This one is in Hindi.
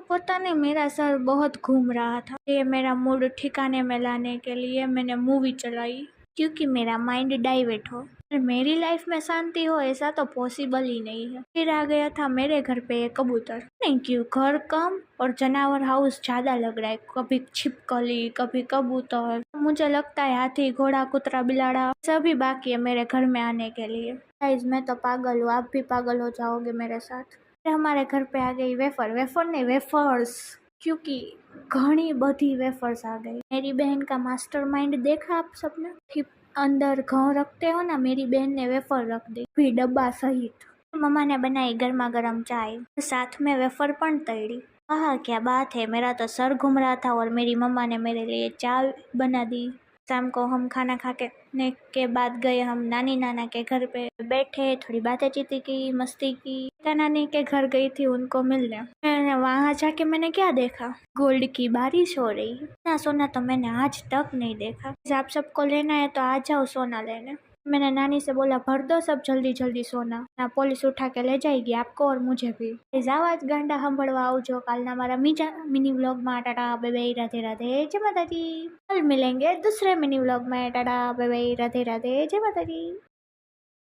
तो पता नहीं मेरा सर बहुत घूम रहा था। ये मेरा मूड ठिकाने में लाने के लिए मैंने मूवी चलाई, क्योंकि मेरा माइंड डाइवर्ट हो। पर मेरी लाइफ में शांति हो ऐसा तो पॉसिबल ही नहीं है। फिर आ गया था मेरे घर पे एक कबूतर। थैंक यू, घर कम और जानवर हाउस ज्यादा लग रहा है। कभी छिपकली, कभी कबूतर। मुझे लगता है हाथी, घोड़ा, कुतरा, बिलाड़ा सभी बाकी है मेरे घर में आने के लिए। गाइस, मैं तो पागल हूँ, आप भी पागल हो जाओगे मेरे साथ। फिर हमारे घर पे आ गई वेफर, वेफर नहीं वेफर्स, क्योंकि घनी बधी वेफर्स आ गई। मेरी बहन का मास्टरमाइंड देखा आप सबने? फिर अंदर घઉં रखते हो ना, मेरी बहन ने वेफर रख दी, फिर डब्बा सहित। मम्मा ने बनाई गर्मा गर्म चाय, साथ में वेफर पण तड़ी। आहा क्या बात है, मेरा तो सर घूम रहा था और मेरी मम्मा ने मेरे लिए चाय बना दी। शाम को हम खाना खा के बाद गए हम नानी नाना के घर पे, बैठे थोड़ी बातें चीती की, मस्ती की। नानी के घर गई थी उनको मिलने। मैंने वहां जाके मैंने क्या देखा, गोल्ड की बारिश हो रही। इतना सोना तो मैंने आज तक नहीं देखा। आप सबको लेना है तो आ जाओ सोना लेने। मैंने नानी से बोला भर दो सब जल्दी जल्दी सोना, ना पुलिस उठा के ले जाएगी आपको और मुझे भी। आवाज गांडा सांभळवा आवजो कालना मारा मिनी व्लॉग में। Tata bye bye, Radhe Radhe, जय माता दी। कल मिलेंगे दूसरे मिनी व्लॉग में। Tata bye bye, Radhe Radhe, जय माता दी।